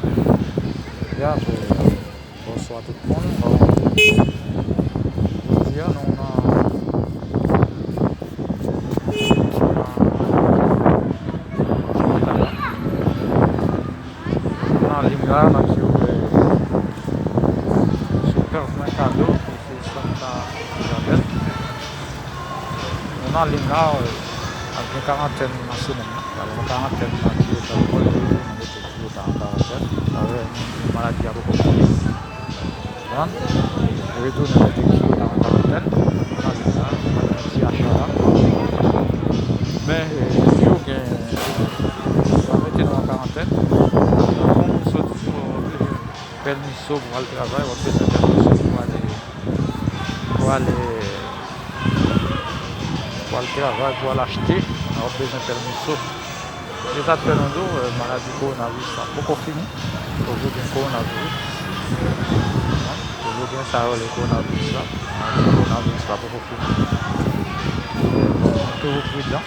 Bien, bonsoir tout le monde. Aujourd'hui, on a l'image supermercado qui est Santa Isabel. On a l'image avec une quarantaine nationale. La quarantaine qui est en quarantaine avec une maladie à beaucoup de et retourne avec des kilos dans la quarantaine. On a l'image, on a un petit achat là. Mais toujours, on va mettre dans la quarantaine. On saute permis pour le travail, on fait ce permis pour aller le travail, pour l'acheter, on a besoin de permis. Les apprenants, maladie coronavirus, ça n'a pas fini. Toujours bien coronavirus. Toujours bien ça, le coronavirus là. Le coronavirus là, pas fini. Toujours prudent.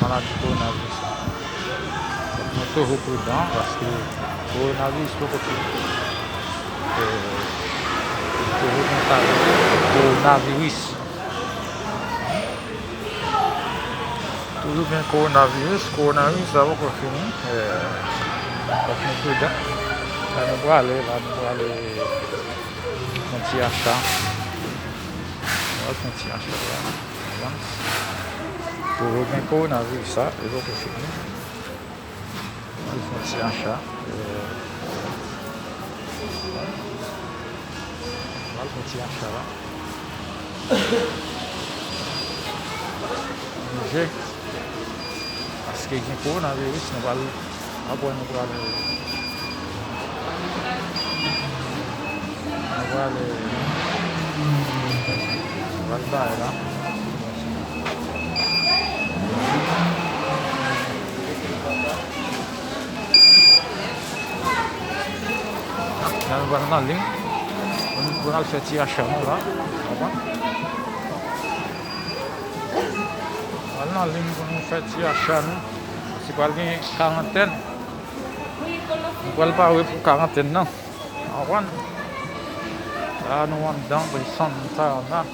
Maladie coronavirus. Toujours prudent parce que le coronavirus pas fini. Toujours bien ça, le coronavirus. Toujours bien coronavirus, ça va pas fini. Donc nous prudent. Là nous allons aller un petit achat. Un petit achat là. Toujours bien coronavirus ça, il va pas fini. Un petit achat. Un petit achat là. J'ai parce que le coronavirus, nous allons après nous allons là. Nous allons en ligne. Nous allons faire tirer achat là. Allons en ligne pour nous faire tirer achat nous. C'est pas une quarantaine. Nous allons pas pour quarantaine non. Là nous sommes dans le centre là.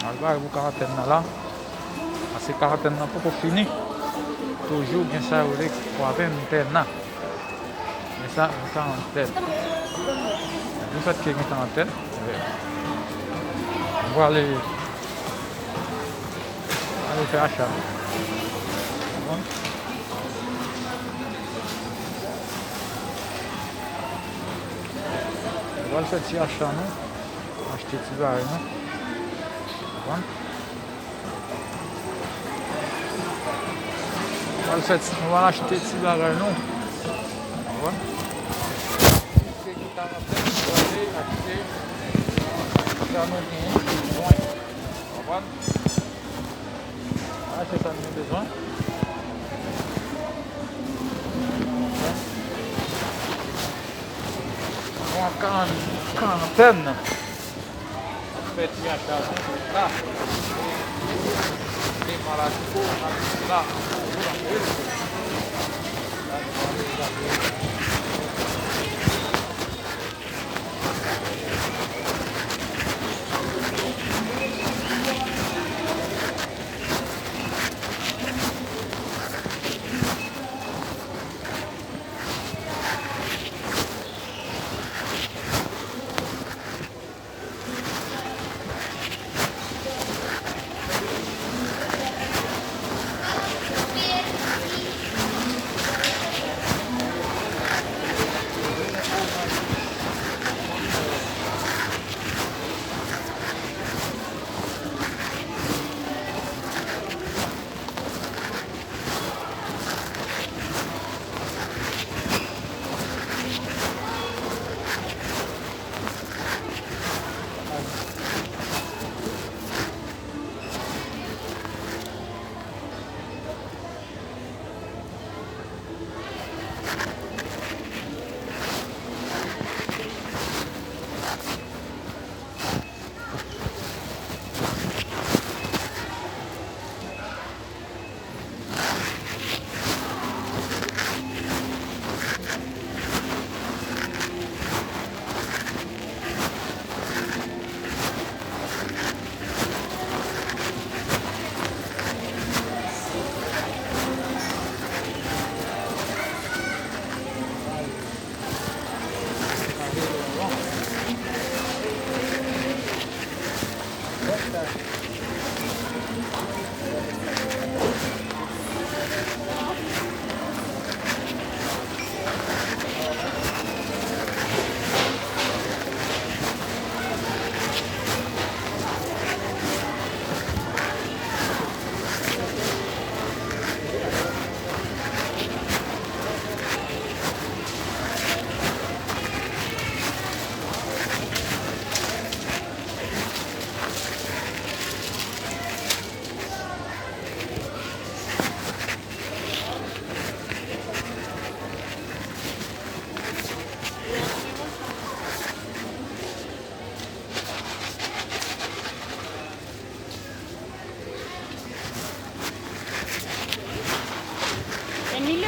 On va pour quarantaine là. Parce que quarantaine n'a pas fini. Toujours bien ça avec quarantaine là. Mais ça quarantaine. Vous faites qu'il y a une quarantaine. On va aller faire achat. On va le faire petit achat, nous. Acheter petit baril, nous. On va acheter petit baril, nous. C'est ça nous besoin. En quarantaine. Petit achat là. Les maladies là.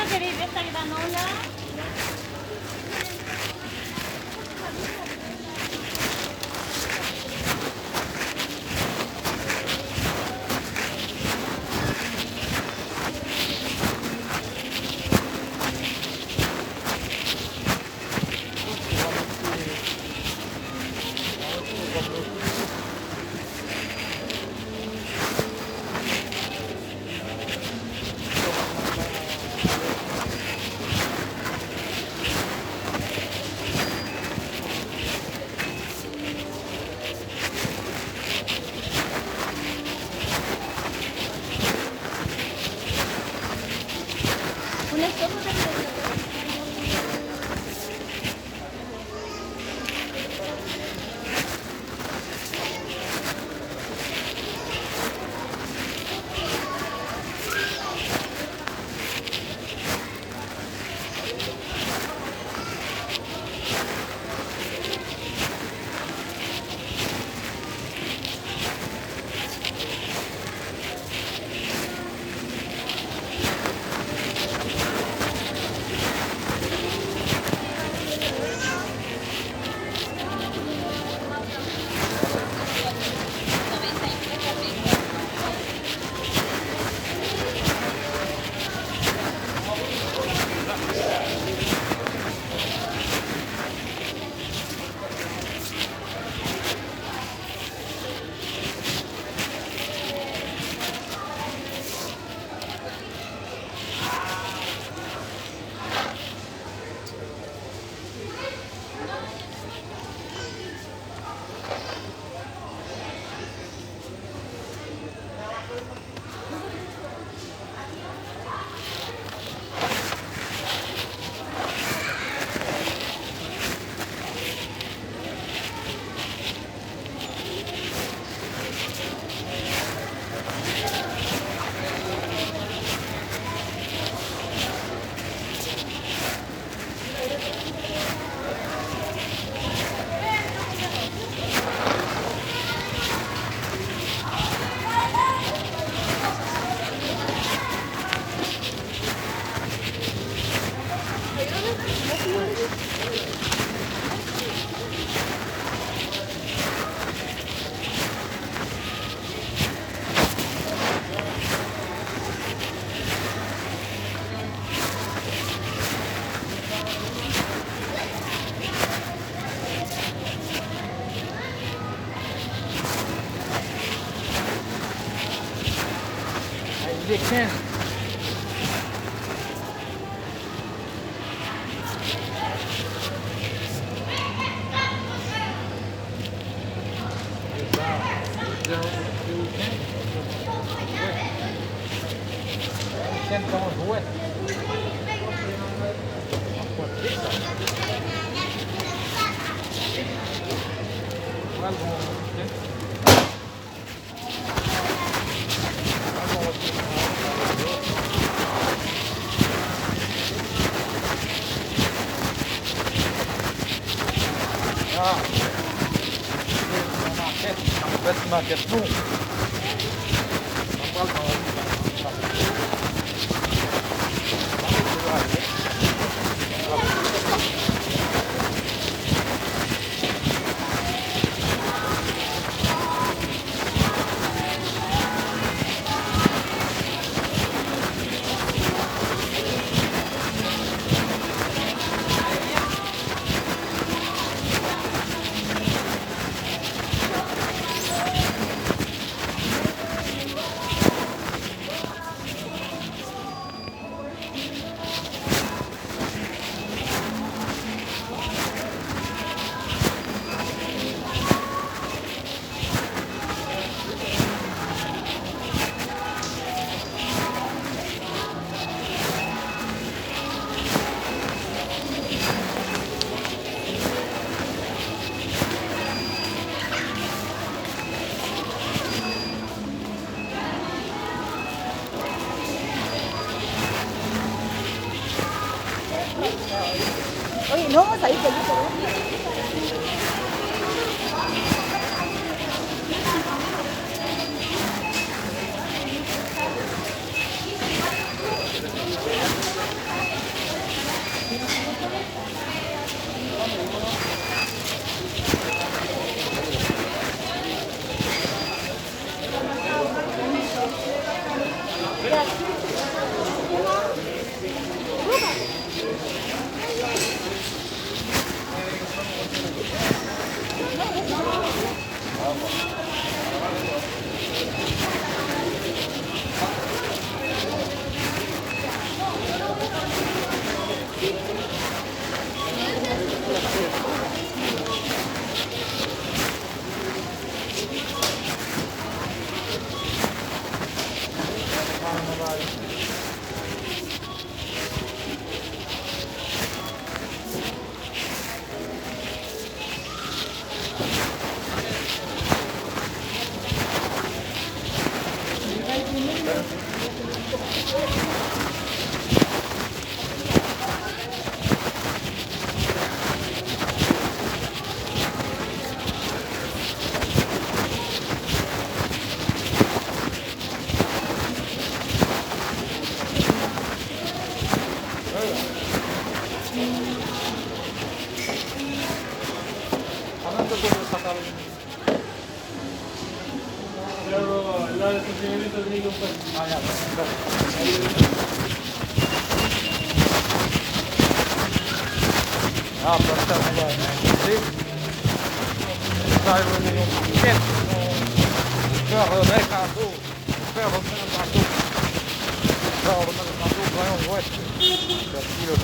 queréis de esta granola? Una sopa de Pequeno. Então, rua. Best market nu. Oye, no vamos a ir con eso. Anantapuram సకాలం praticamente sai venire un pezzo ferro del caso ferro del caso ferro del caso vai un uovo per tiro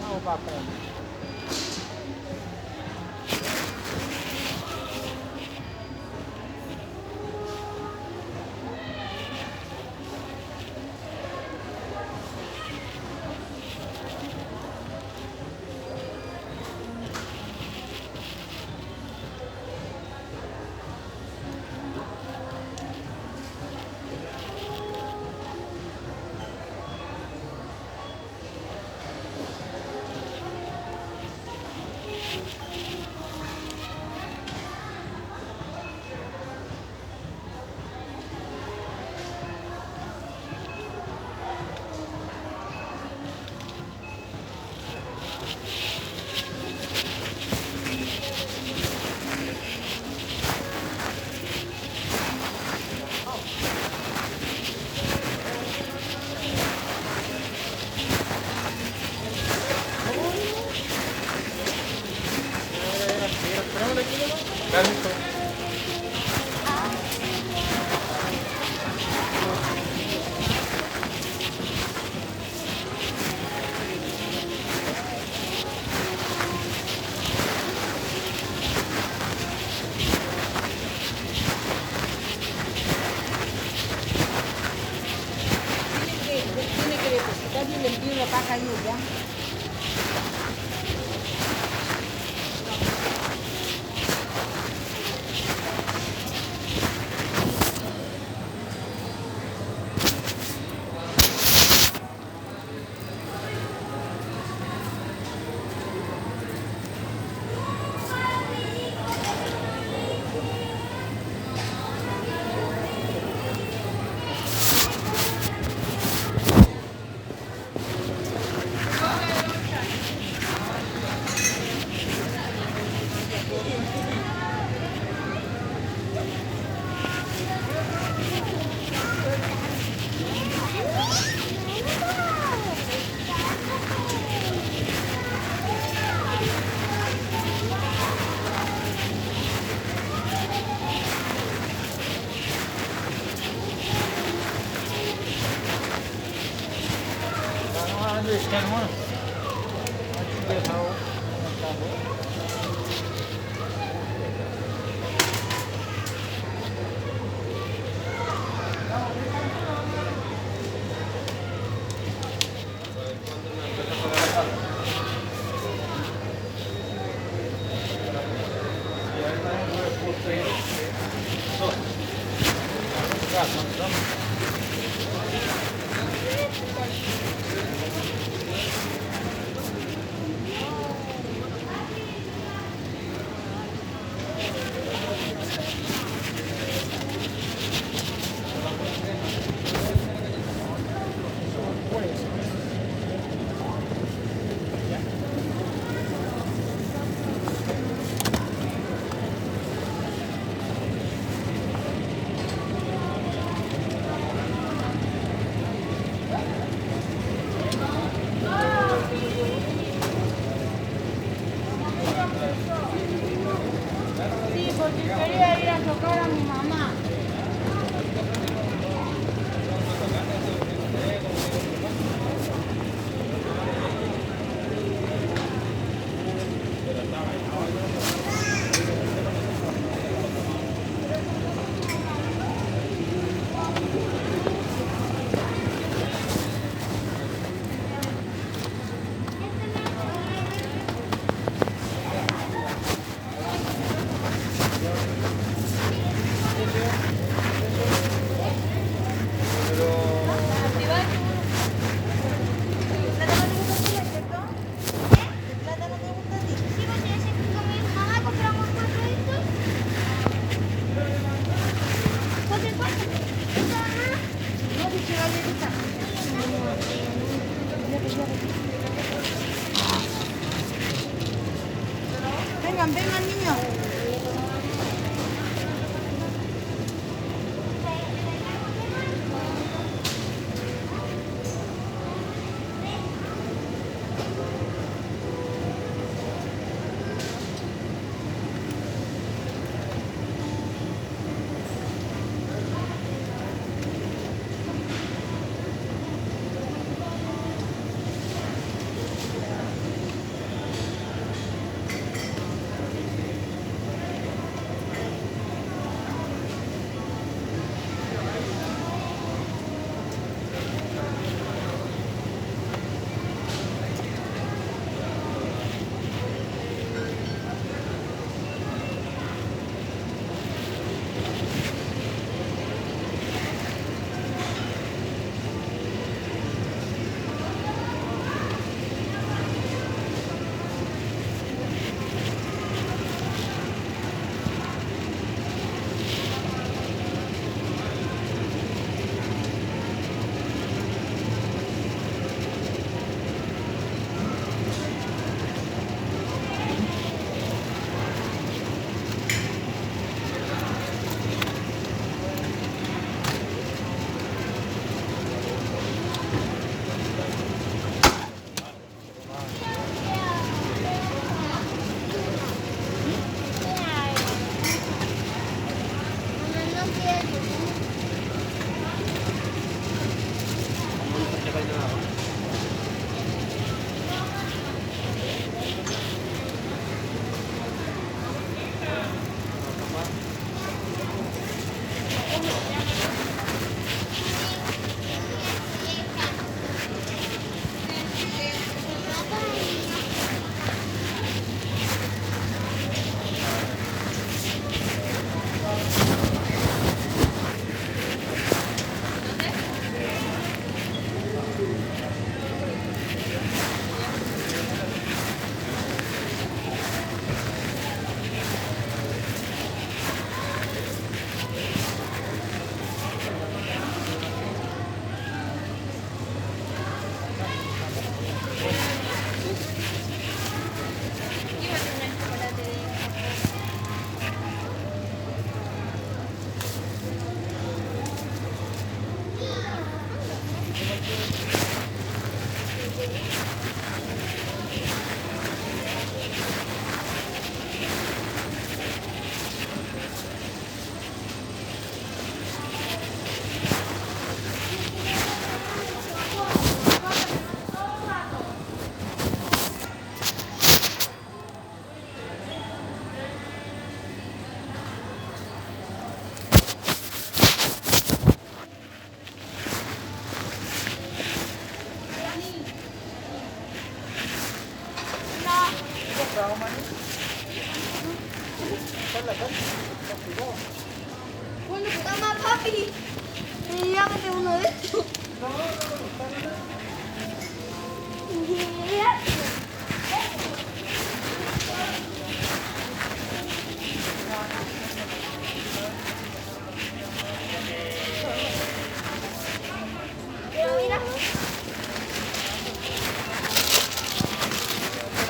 no papel. Tiene que depositar y le envío la paca ahí ya. Understand one. I forget how. Sí, porque quería ir a tocar a mi mamá. Vengan, vengan, niños. Bueno, toma, papi. Llámate uno de estos. Mira.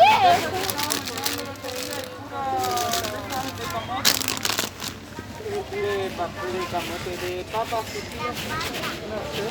¿Qué es eso? De camote de papas y no sé.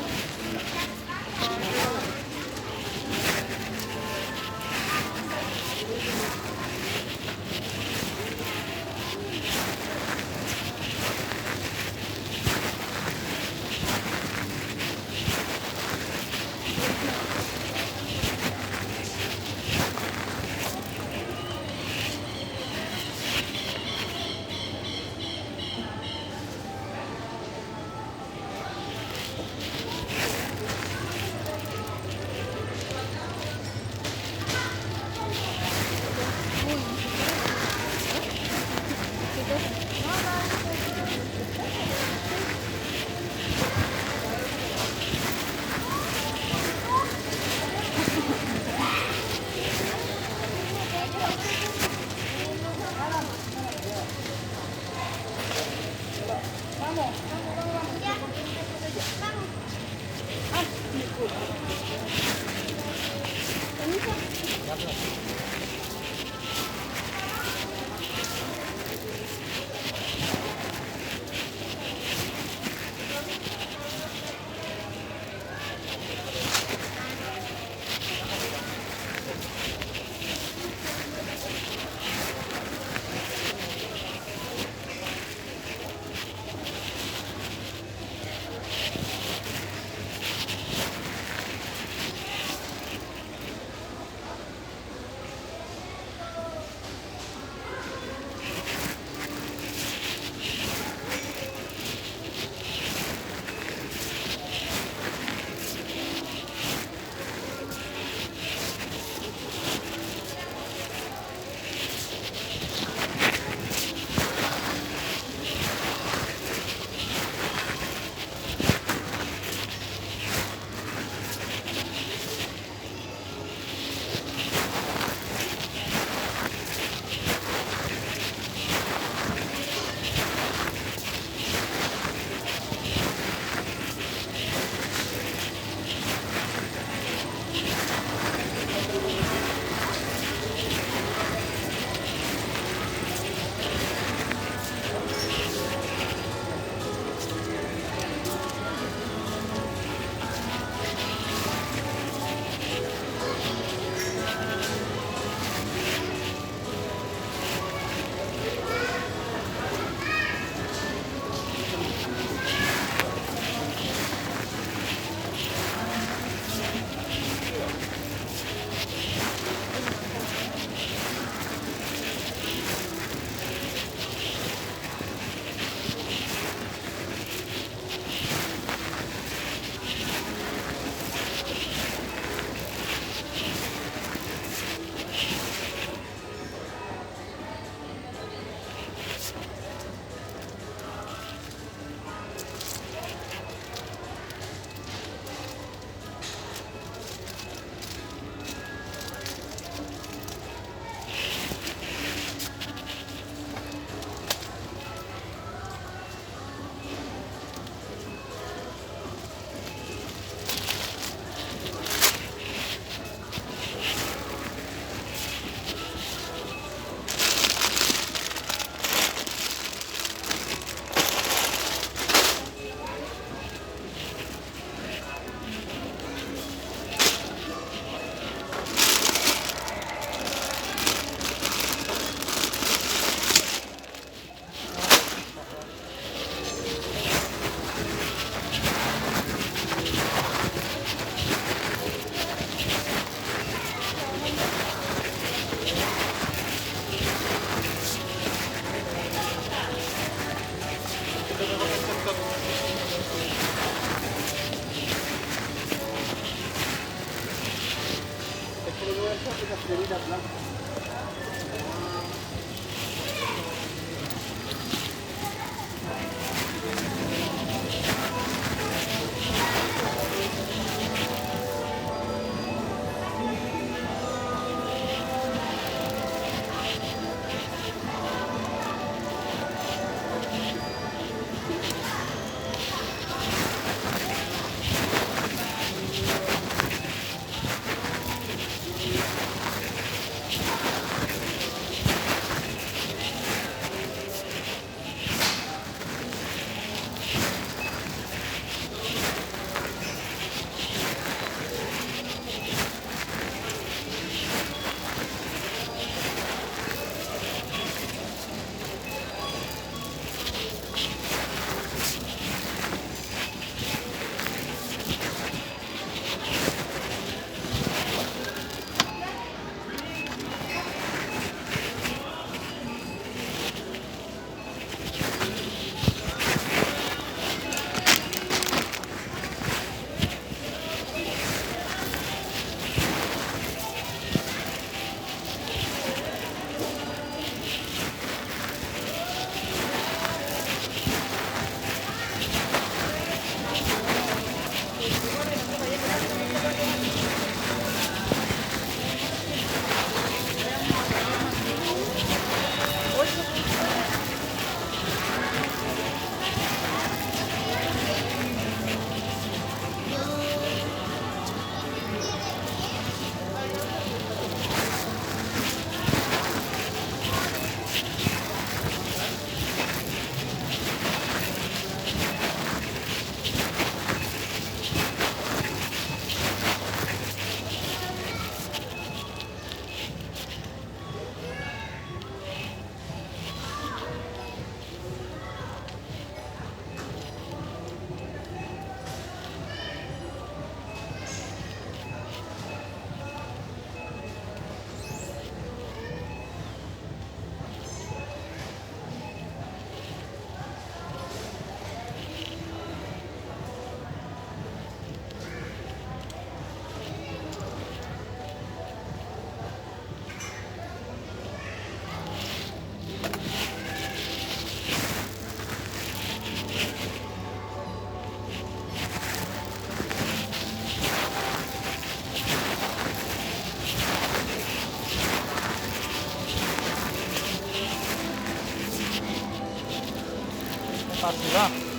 Facile là.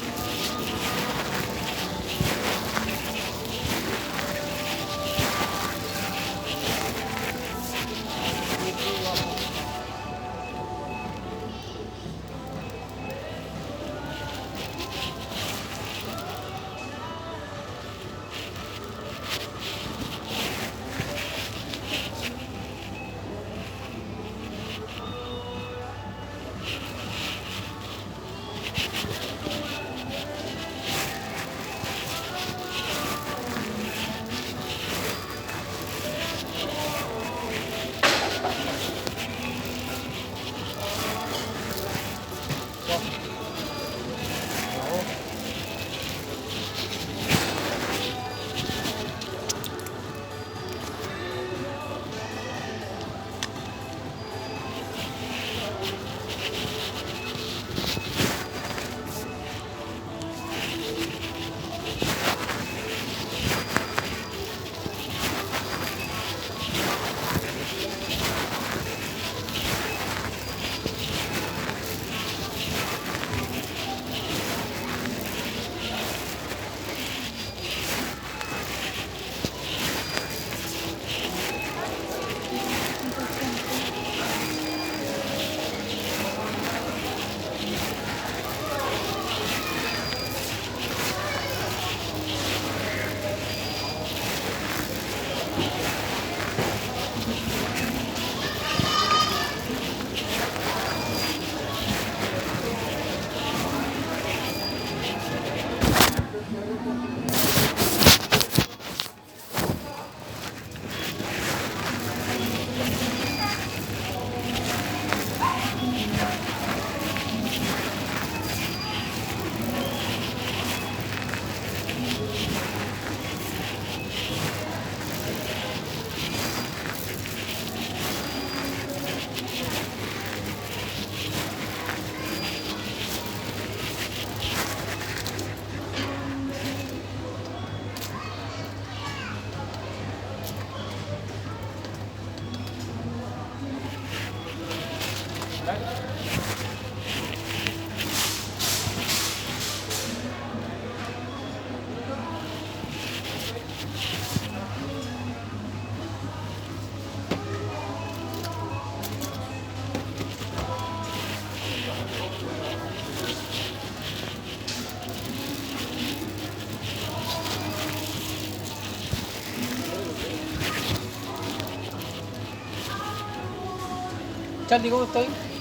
Chal, digo, estoy.